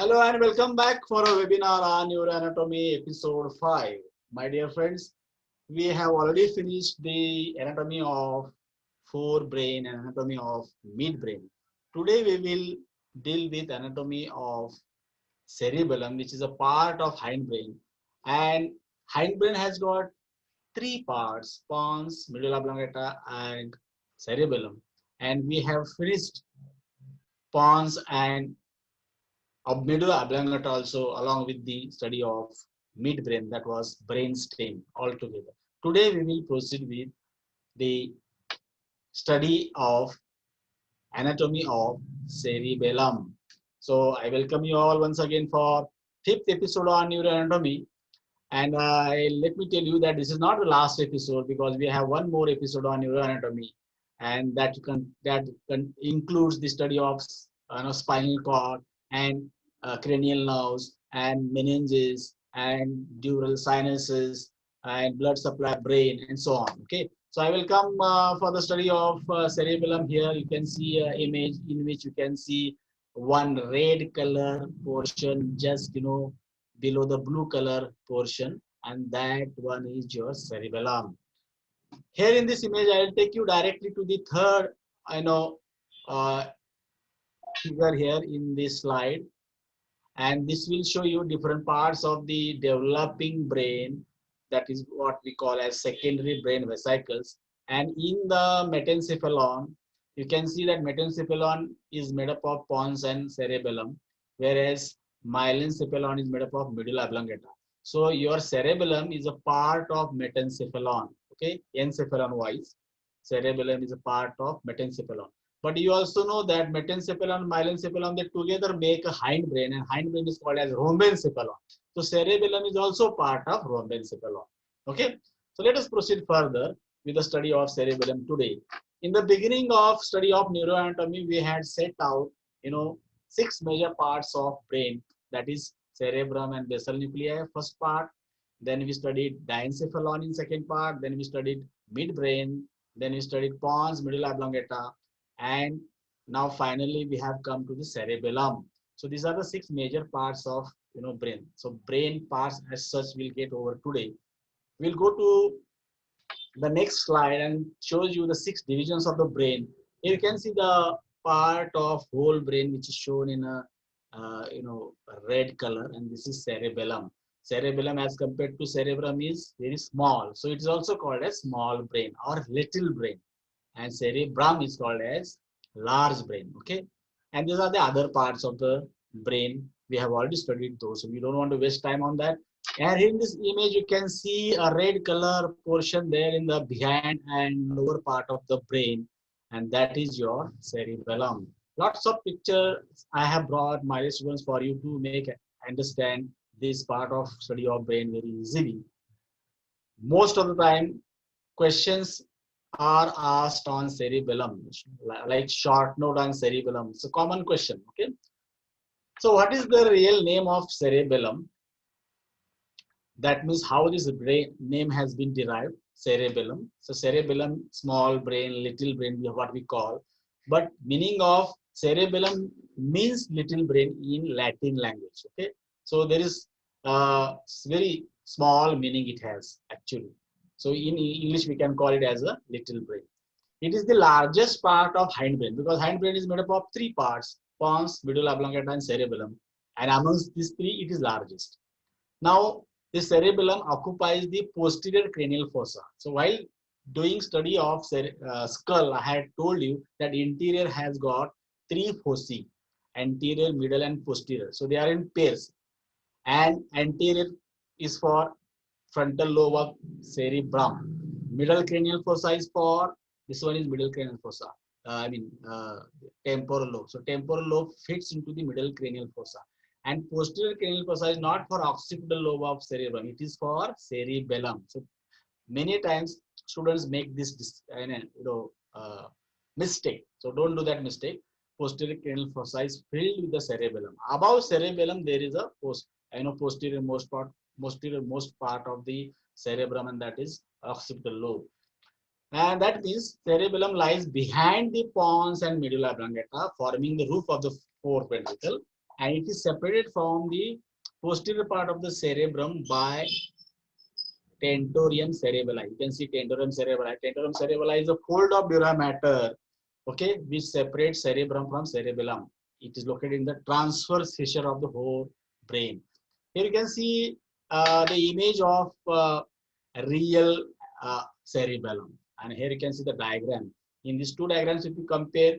Hello and welcome back for a webinar on Neuroanatomy episode 5. My dear friends, we have already finished the anatomy of forebrain and anatomy of midbrain. Today we will deal with anatomy of cerebellum, which is a part of hindbrain. And hindbrain has got three parts: pons, medulla oblongata, and cerebellum. And we have finished pons and of medulla oblongata also, along with the study of midbrain, that was brain stem altogether. Today we will proceed with the study of anatomy of cerebellum. So I welcome you all once again for fifth episode on neuroanatomy. And let me tell you that this is not the last episode, because we have one more episode on neuroanatomy, and that includes the study of spinal cord and cranial nerves and meninges and dural sinuses and blood supply brain and so on. Okay, so I will come for the study of cerebellum. Here you can see an image in which you can see one red color portion, just below the blue color portion, and that one is your cerebellum. Here in this image, I will take you directly to the third, uh, figure here in this slide, and this will show you different parts of the developing brain. That is what we call as secondary brain vesicles. And in the metencephalon, you can see that metencephalon is made up of pons and cerebellum, whereas myelencephalon is made up of medulla oblongata. So your cerebellum is a part of metencephalon. Okay, encephalon wise, cerebellum is a part of metencephalon. But you also know that metencephalon, myelencephalon, they together make a hindbrain, and hindbrain is called as rhombencephalon. So cerebellum is also part of rhombencephalon. Okay. So let us proceed further with the study of cerebellum today. In the beginning of study of neuroanatomy, we had set out, 6 major parts of brain. That is cerebrum and basal nuclei, first part. Then we studied diencephalon in second part. Then we studied midbrain. Then we studied pons, medulla oblongata, and now finally we have come to the cerebellum. So these are the 6 major parts of brain. So brain parts as such we'll get over today. We'll go to the next slide and shows you the 6 divisions of the brain. Here you can see the part of whole brain which is shown in a red color, and this is cerebellum. Cerebellum as compared to cerebrum is very small, so it is also called as small brain or little brain, and cerebrum is called as large brain. Okay, and these are the other parts of the brain. We have already studied those, so we don't want to waste time on that. And in this image you can see a red color portion there in the behind and lower part of the brain, and that is your cerebellum. Lots of pictures I have brought, my students, for you to make understand this part of study of brain very easily. Most of the time questions are asked on cerebellum, like short note on cerebellum. It's a common question. Okay, so what is the real name of cerebellum? That means how this brain name has been derived. Cerebellum. So cerebellum, small brain, little brain, what we call. But meaning of cerebellum means little brain in Latin language. Okay, so there is very small meaning it has actually. So in English we can call it as a little brain. It is the largest part of hindbrain, because hindbrain is made up of 3 parts: pons, medulla oblongata, and cerebellum. And amongst these 3, it is largest. Now, the cerebellum occupies the posterior cranial fossa. So while doing study of skull, I had told you that interior has got 3 fossae: anterior, middle, and posterior. So they are in pairs. And anterior is for frontal lobe of cerebrum. Middle cranial fossa is for, this one is middle cranial fossa. Temporal lobe. So temporal lobe fits into the middle cranial fossa. And posterior cranial fossa is not for occipital lobe of cerebrum, it is for cerebellum. So many times students make this mistake. So don't do that mistake. Posterior cranial fossa is filled with the cerebellum. Above cerebellum there is a posterior most part of the cerebrum, and that is occipital lobe. And that means cerebellum lies behind the pons and medulla oblongata, forming the roof of the fourth ventricle. and it is separated from the posterior part of the cerebrum by tentorium cerebelli. You can see tentorium cerebelli. Tentorium cerebelli is a fold of dura mater, okay, which separates cerebrum from cerebellum. It is located in the transverse fissure of the whole brain. Here you can see the image of real cerebellum, and here you can see the diagram. In these two diagrams, if you compare,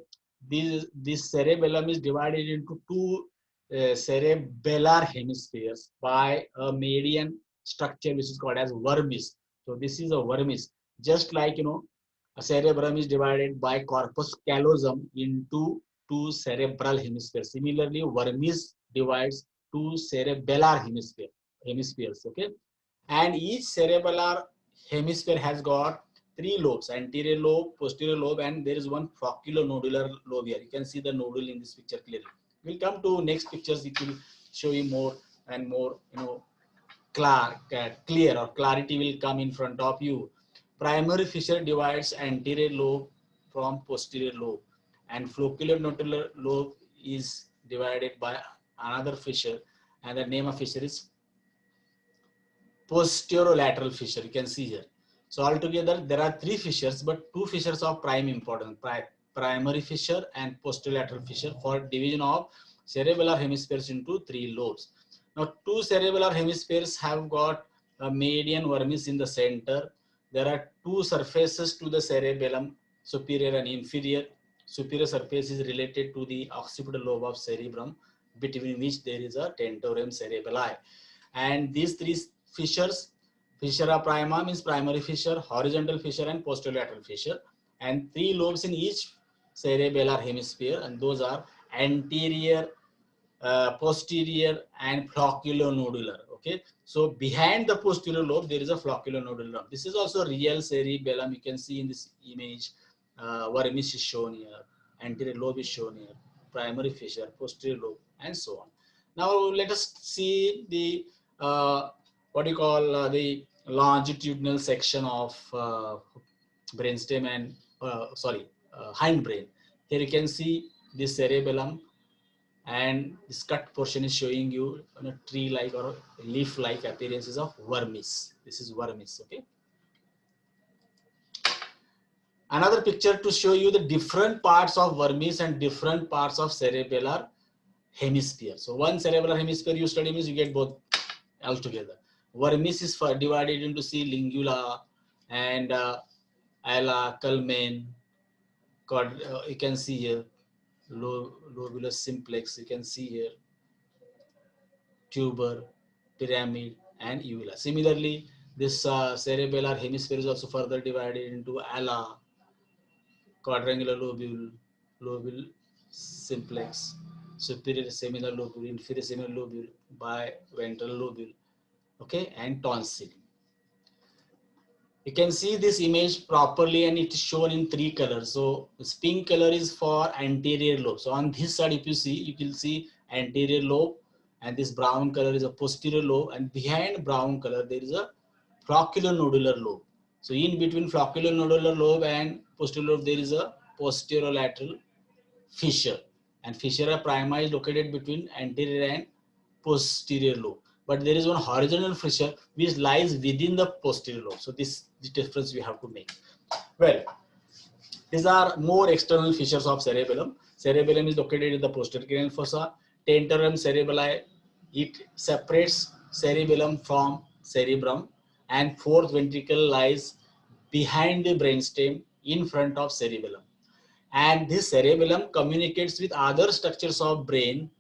this cerebellum is divided into two cerebellar hemispheres by a median structure which is called as vermis. So this is a vermis, just like a cerebrum is divided by corpus callosum into two cerebral hemispheres. Similarly, vermis divides two cerebellar hemispheres. Okay, and each cerebellar hemisphere has got three lobes: anterior lobe, posterior lobe, and there is one flocculonodular lobe here. You can see the nodule in this picture clearly. We'll come to next pictures. It will show you more and more, clear, or clarity will come in front of you. Primary fissure divides anterior lobe from posterior lobe, and flocculonodular lobe is divided by another fissure, and the name of fissure is posterolateral fissure. You can see here. So altogether there are three fissures, but two fissures of prime importance: primary fissure and posterolateral fissure, for division of cerebellar hemispheres into three lobes. Now, two cerebellar hemispheres have got a median vermis in the center. There are two surfaces to the cerebellum, superior and inferior. Superior surface is related to the occipital lobe of cerebrum, between which there is a tentorium cerebelli. And these three fissures, fissura prima means primary fissure, horizontal fissure, and posterolateral fissure, and three lobes in each cerebellar hemisphere, and those are anterior, posterior, and flocculonodular. Okay, so behind the posterior lobe there is a flocculonodular lobe. This is also real cerebellum. You can see in this image, vermis is shown here, anterior lobe is shown here, primary fissure, posterior lobe, and so on. Now let us see the what you call the longitudinal section of brainstem and hindbrain. Here you can see this cerebellum, and this cut portion is showing you a tree-like or leaf-like appearances of vermis. This is vermis. Okay. Another picture to show you the different parts of vermis and different parts of cerebellar hemisphere. So one cerebellar hemisphere you study means you get both altogether. Vermis is divided into lingula and ala, culmen. You can see here lobulus simplex. You can see here tuber, pyramid, and uvula. Similarly, this cerebellar hemisphere is also further divided into ala, quadrangular lobule, lobule simplex, superior seminar lobule, inferior seminar lobule, biventral lobule, okay, and tonsil. You can see this image properly, and it is shown in three colors. So this pink color is for anterior lobe. So on this side, if you see, you can see anterior lobe, and this brown color is a posterior lobe, and behind brown color there is a flocculonodular lobe. So in between flocculonodular lobe and posterior lobe there is a posterolateral fissure, and fissura prima is located between anterior and posterior lobe. But there is one horizontal fissure which lies within the posterior lobe. So this difference we have to make. Well, these are more external fissures of cerebellum. Cerebellum is located in the posterior cranial fossa. Tentorium cerebelli, it separates cerebellum from cerebrum, and fourth ventricle lies behind the brainstem in front of cerebellum. And this cerebellum communicates with other structures of brain,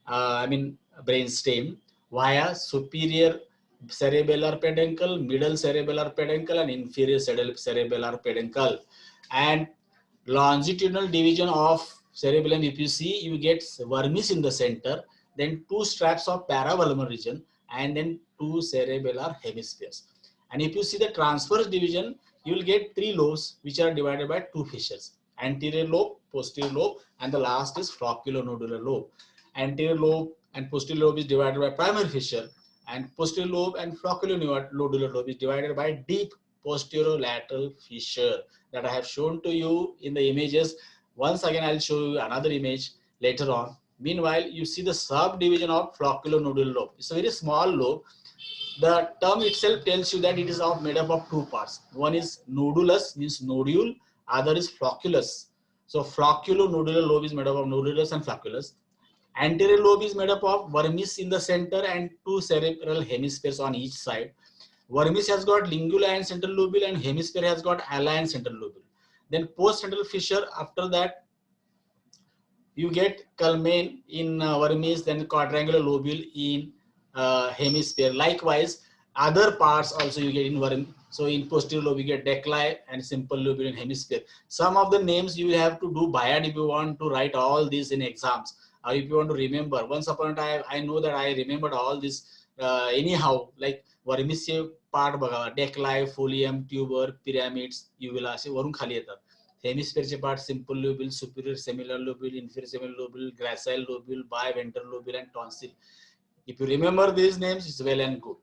brainstem, via superior cerebellar peduncle, middle cerebellar peduncle, and inferior cerebellar peduncle. And longitudinal division of cerebellum, if you see, you get vermis in the center, then two straps of paravolunar region, and then two cerebellar hemispheres. And if you see the transverse division, you will get three lobes which are divided by two fissures: anterior lobe, posterior lobe, and the last is flocculonodular lobe. Anterior lobe and posterior lobe is divided by primary fissure, and posterior lobe and flocculonodular lobe is divided by deep posterolateral fissure that I have shown to you in the images. Once again, I'll show you another image later on. Meanwhile, you see the subdivision of flocculonodular lobe. It's a very small lobe. The term itself tells you that it is made up of two parts. One is nodulus, means nodule. Other is flocculus. So flocculonodular lobe is made up of nodulus and flocculus. Anterior lobe is made up of vermis in the center and two cerebral hemispheres on each side. Vermis has got lingula and central lobule, and hemisphere has got ala and central lobule. Then post-central fissure, after that you get culmen in vermis, then quadrangular lobule in hemisphere. Likewise, other parts also you get in vermis. So in posterior lobe you get decli and simple lobule in hemisphere. Some of the names you will have to do biad if you want to write all these in exams. If you want to remember, once upon a time I know that I remembered all this anyhow, like vermis part बघा, decli, folium, tuber, pyramids, uvula असे वरून खाली येतात. Hemisphere part, simple lobule, superior semilar lobule, inferior semilar lobule, gracile lobule, biventral lobule, and tonsil. If you remember these names, it's well and good.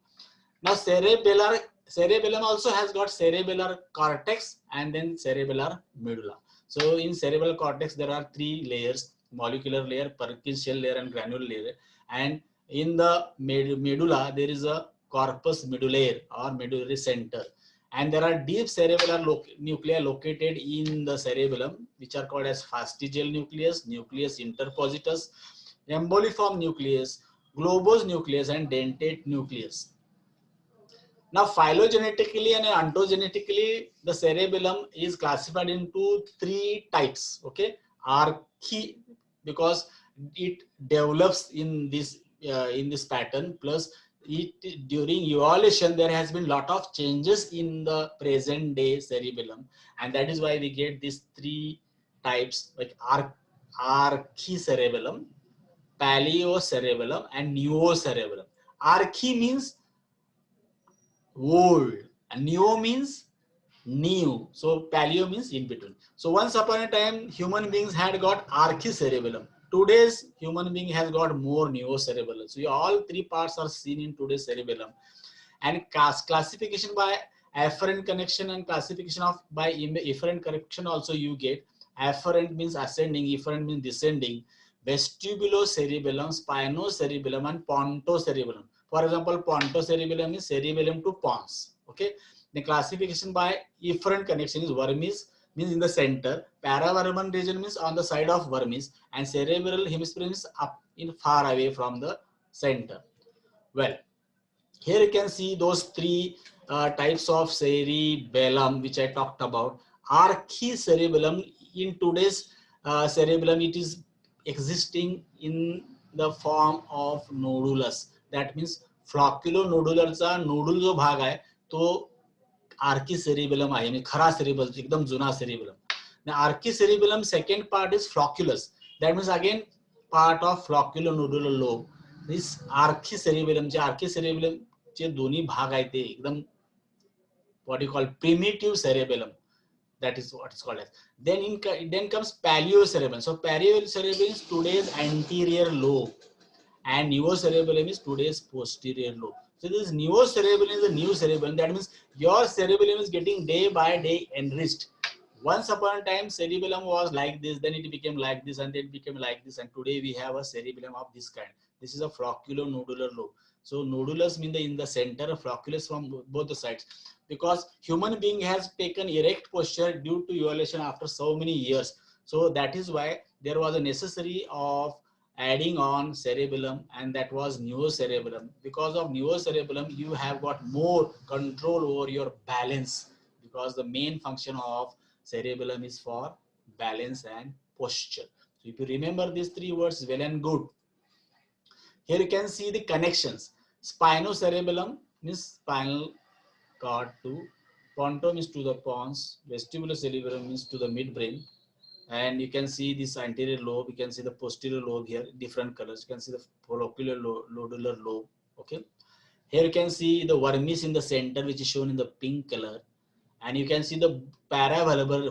Now cerebellum also has got cerebellar cortex and then cerebellar medulla. So in cerebral cortex there are three layers: molecular layer, Purkinje shell layer, and granular layer. And in the medulla there is a corpus medullare or medullary center. And there are deep cerebellar nuclei located in the cerebellum, which are called as fastigial nucleus, nucleus interpositus, emboliform nucleus, globose nucleus, and dentate nucleus. Now, phylogenetically and ontogenetically, the cerebellum is classified into three types. Okay, archae, because it develops in this pattern. Plus, during evolution there has been lot of changes in the present day cerebellum, and that is why we get these three types like archaeocerebellum, paleocerebellum, and neocerebellum. Archae means old and neo means new. So paleo means in between. So once upon a time human beings had got archaeocerebellum. Today's human being has got more neocerebellum. So all three parts are seen in today's cerebellum. And classification by afferent connection and classification of by efferent connection also you get. Afferent means ascending, efferent means descending. Vestibulocerebellum, spinocerebellum, and pontocerebellum. For example, pontocerebellum is cerebellum to pons. Okay. The classification by efferent connection is vermis means in the center, paravermal region means on the side of vermis, and cerebral hemisphere means up in far away from the center. Well, here you can see those three types of cerebellum which I talked about. Archaeocerebellum, in today's cerebellum, it is existing in the form of nodulus. That means flocculonodularचा nodule जो भाग आहे तो archaeocerebellum आहे, म्हणजे खरा cerebellum, एकदम जुना cerebellum. Now archaeocerebellum second part is flocculus. That means again part of flocculonodular lobe. This archaeocerebellum, J archaeocerebellum चे दोन्ही भाग आहेत ते एकदम what you call primitive cerebellum. That is what is called as. Then comes paleocerebellum. So paleocerebellum is today's anterior lobe, and neocerebellum is today's posterior lobe. So this neocerebellum is the new cerebellum. That means your cerebellum is getting day by day enriched. Once upon a time cerebellum was like this, then it became like this, and then it became like this, and today we have a cerebellum of this kind. This is a flocculonodular lobe. So nodulus means in the center, flocculus from both the sides, because human being has taken erect posture due to evolution after so many years. So that is why there was a necessary of adding on cerebellum, and that was neocerebellum. Because of neocerebellum you have got more control over your balance, because the main function of cerebellum is for balance and posture. So if you remember these three words, well and good. Here you can see the connections. Spinocerebellum means spinal cord to, ponto means to the pons, vestibulocerebellum means to the midbrain, and you can see this anterior lobe, you can see the posterior lobe here, different colors. You can see the follicular lobe. Okay. Here you can see the vermis in the center, which is shown in the pink color, and you can see the paravermal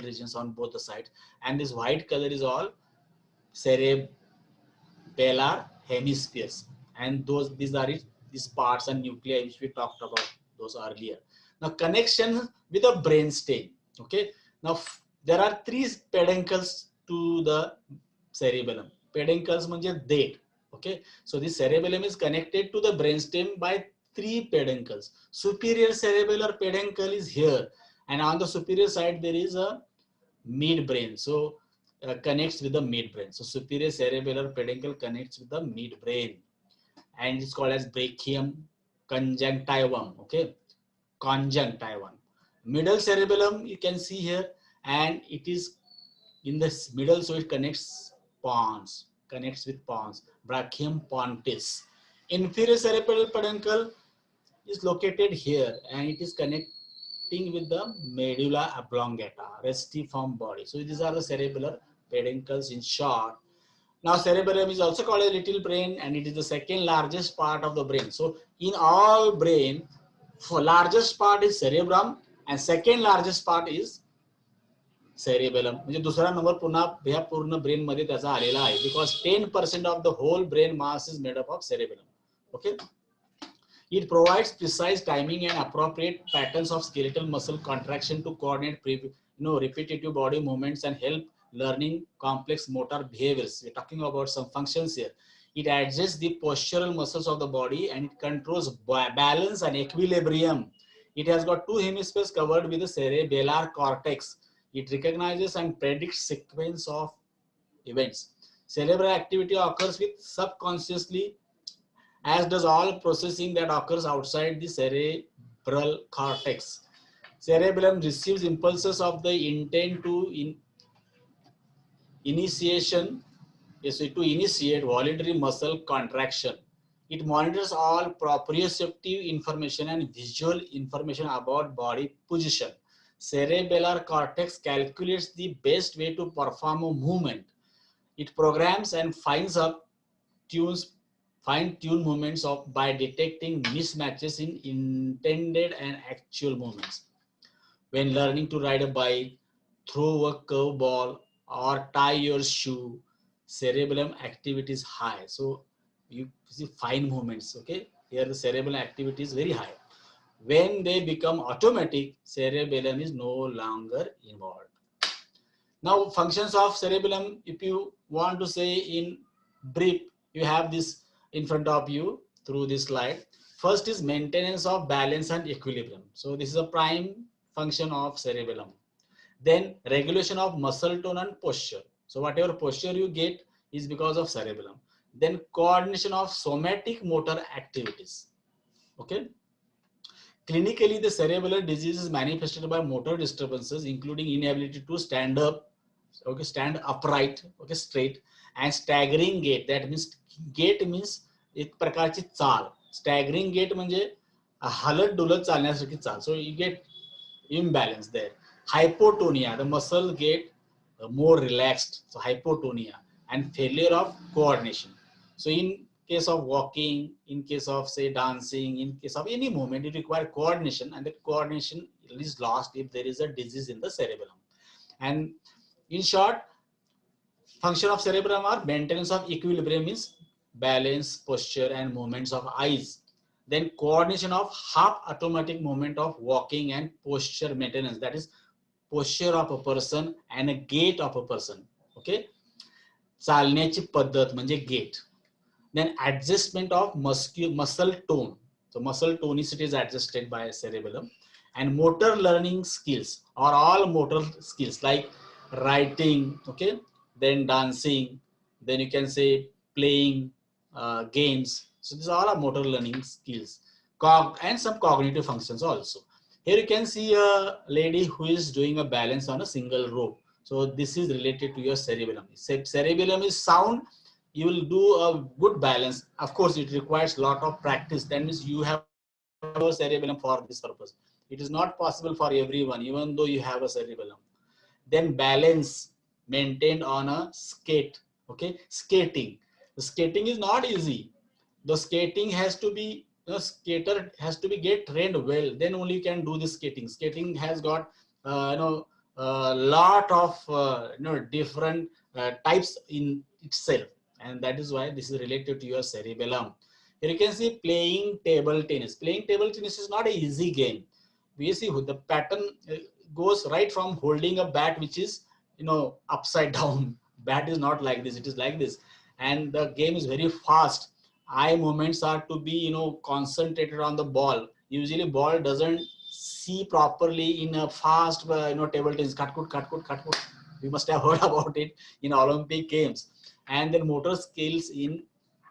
regions on both the sides, and this white color is all cerebellar hemispheres, and these are these parts and nuclei which we talked about those earlier. Now connection with the brainstem. Okay, now there are three peduncles to the cerebellum. Peduncles म्हणजे देठ. Okay, so the cerebellum is connected to the brainstem by 3 peduncles. Superior cerebellar peduncle is here, and on the superior side there is a midbrain. So connects with the midbrain. So superior cerebellar peduncle connects with the midbrain, and it's called as brachium conjunctivum. Okay, conjunctivum. Middle cerebellum you can see here, and it is in the middle, so it connects with pons, brachium pontis. Inferior cerebral peduncle is located here, and it is connecting with the medulla oblongata, restiform body. So these are the cerebellar peduncles in short. Now cerebellum is also called a little brain, and it is the second largest part of the brain. So in all brain, for largest part is cerebrum, and second largest part is cerebellum. म्हणजे दुसरा number पुन्हा ह्या पूर्ण brain मध्ये त्याचा आलेला आहे, because 10% of the whole brain mass is made up of cerebellum. Okay, it provides precise timing and appropriate patterns of skeletal muscle contraction to coordinate repetitive body movements and help learning complex motor behaviors. We're talking about some functions here. It adjusts the postural muscles of the body, and it controls balance and equilibrium. It has got 2 hemispheres covered with the cerebellar cortex. It recognizes and predicts sequence of events. Cerebral activity occurs with subconsciously, as does all processing that occurs outside the cerebral cortex. Cerebellum receives impulses of the intent to initiate voluntary muscle contraction. It monitors all proprioceptive information and visual information about body position. Cerebellar cortex calculates the best way to perform a movement. It programs and fine-tune movements by detecting mismatches in intended and actual movements. When learning to ride a bike, throw a curve ball, or tie your shoe, cerebellum activity is high. So you see fine movements. Okay, here the cerebellum activity is very high. When they become automatic, cerebellum is no longer involved. Now, functions of cerebellum, if you want to say in brief, you have this in front of you through this slide. First is maintenance of balance and equilibrium. So this is a prime function of cerebellum. Then regulation of muscle tone and posture. So whatever posture you get is because of cerebellum. Then coordination of somatic motor activities. Okay. Clinically, the cerebellar disease is manifested by motor disturbances, including inability to stand up, okay, stand upright, okay, straight, and staggering gait. That means gait means एक प्रकारची चाल. Staggering gait म्हणजे हलत डुलत चालण्यासारखी चाल. So you get imbalance there. Hypotonia, the muscle get more relaxed. So hypotonia and failure of coordination. So in case of walking, in case of say dancing, in case of any movement, it requires coordination, and that coordination is lost if there is a disease in the cerebellum. And in short, function of cerebellum are maintenance of equilibrium, means balance, posture, and movements of eyes. Then coordination of half automatic movement of walking and posture maintenance, that is posture of a person and a gait of a person. Okay, चालण्याची पद्धत म्हणजे gait. Then adjustment of muscle tone. So muscle tonicity is adjusted by cerebellum. And motor learning skills are all motor skills like writing, okay, then dancing, then you can say playing games. So these are all motor learning skills, and some cognitive functions also. Here you can see a lady who is doing a balance on a single rope. So this is related to your cerebellum. Cerebellum is sound, you will do a good balance. Of course, it requires a lot of practice. That means you have a cerebellum for this purpose. It is not possible for everyone, even though you have a cerebellum. Then balance maintained on a skate. Okay, skating. The skating is not easy. The skating has to be, skater has to be get trained well. Then only you can do the skating. Skating has got a lot of different types in itself, and that is why this is related to your cerebellum. Here you can see playing table tennis. Playing table tennis is not an easy game. We see the pattern goes right from holding a bat which is upside down, bat is not like this, it is like this. And the game is very fast. Eye movements are to be, concentrated on the ball. Usually ball doesn't see properly in a fast, table tennis, cut, cut. We must have heard about it in Olympic games. And then motor skills in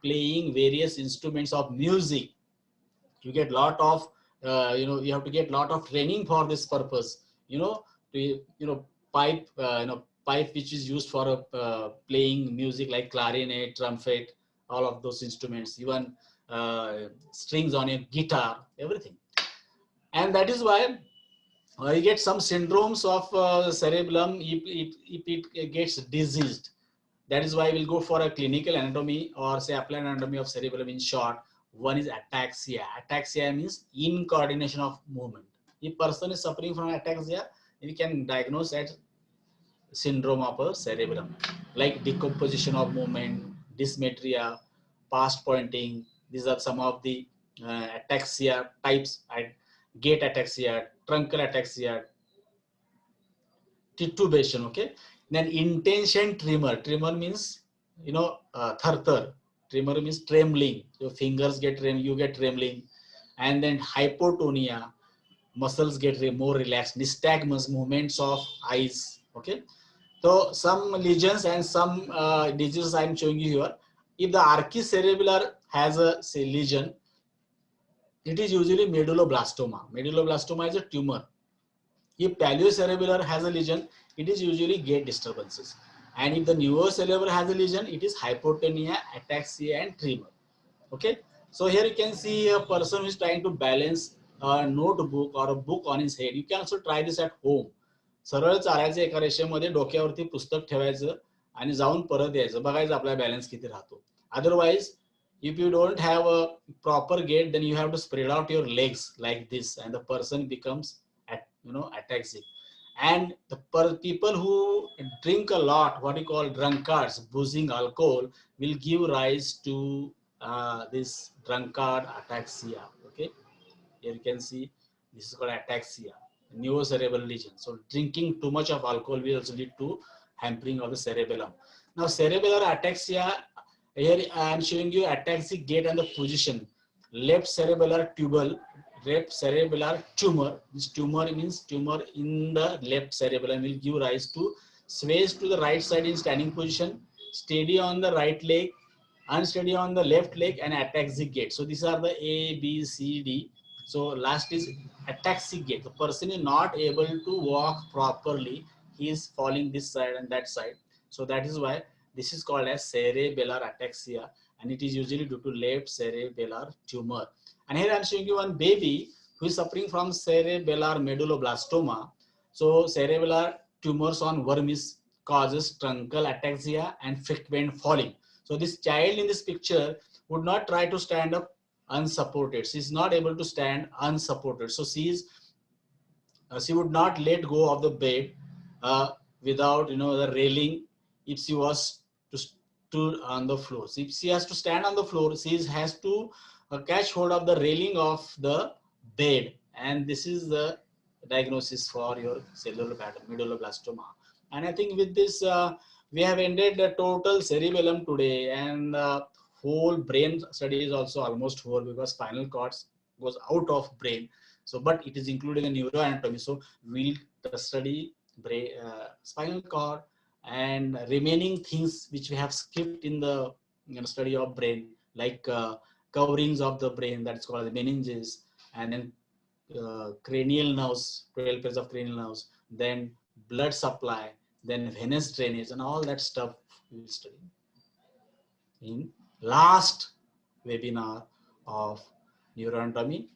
playing various instruments of music. You get lot of, you have to get lot of training for this purpose. To, pipe, pipe which is used for playing music like clarinet, trumpet, all of those instruments, even strings on a guitar, everything. And that is why you get some syndromes of cerebellum if it gets diseased. That is why we'll go for a clinical anatomy, or say applied anatomy of cerebellum in short. One is ataxia. Ataxia means incoordination of movement. If person is suffering from ataxia, we can diagnose as syndrome of a cerebellum, like decomposition of movement, dysmetria, past pointing. These are some of the ataxia types. Gait ataxia, truncal ataxia, titubation. Okay. Then intention tremor. Tremor means, thar. Tremor means trembling. Your fingers get trembling, you get trembling. And then hypotonia, muscles get more relaxed. Nystagmus, movements of eyes. Okay. So some lesions and some diseases I am showing you here. If the archicerebellar has a, say, lesion, it is usually medulloblastoma. Medulloblastoma is a tumor. If paleocerebellar has a lesion, it is usually gait disturbances. And if the neurocerebellar has a lesion, it is hypotonia, ataxia, and tremor. Okay. So here you can see a person who is trying to balance a notebook or a book on his head. You can also try this at home. सरळ चालायचं एका रेषेमध्ये, डोक्यावरती पुस्तक ठेवायचं आणि जाऊन परत यायचं, बघायचं आपला बॅलन्स किती राहतो. Otherwise if you don't have a proper gait, then you have to spread out your legs like this, and the person becomes ataxic. And the people who drink a lot, what you call drunkards, boozing alcohol, will give rise to this drunkard ataxia. Okay, here you can see this is called ataxia, neurocerebral lesion. So drinking too much of alcohol will also lead to hampering of the cerebellum. Now cerebellar ataxia, here I am showing you ataxic gait and the position. Left cerebellar tubule, left cerebellar tumor. This tumor means tumor in the left cerebellum will give rise to sways to the right side in standing position, steady on the right leg, unsteady on the left leg, and ataxic gait. So these are the A, B, C, D. So last is ataxic gait. The person is not able to walk properly. He is falling this side and that side. So that is why this is called as cerebellar ataxia, and it is usually due to left cerebellar tumor. And here I am showing you one baby who is suffering from cerebellar medulloblastoma. So cerebellar tumors on vermis causes truncal ataxia and frequent falling. So this child in this picture would not try to stand up unsupported. She is not able to stand unsupported. So she would not let go of the bed without the railing if she was to stood on the floor. So if she has to stand on the floor, she has to catch hold of the railing of the bed, and this is the diagnosis for your cellular medulloblastoma. And I think with this we have ended the total cerebellum today, and whole brain study is also almost whole, because spinal cords goes out of brain. So but it is included in neuroanatomy, so we'll study brain, spinal cord, and remaining things which we have skipped in the study of brain, like coverings of the brain, that's called the meninges, and then cranial nerves, 12 pairs of cranial nerves, then blood supply, then venous drainage, and all that stuff we will study in last webinar of neuroanatomy.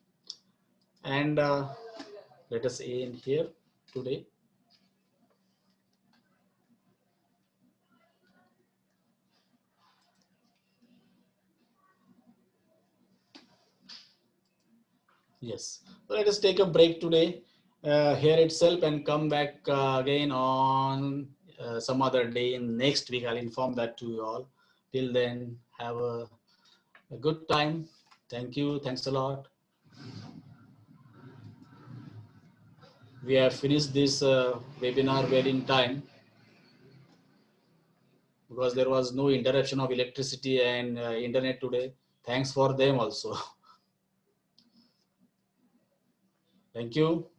And let us end here today. Yes, so let us take a break today here itself, and come back again on some other day in next week. I'll inform that to you all. Till then, have a good time. Thank you. Thanks a lot. We have finished this webinar well in time. because there was no interruption of electricity and internet today. Thanks for them also. Thank you.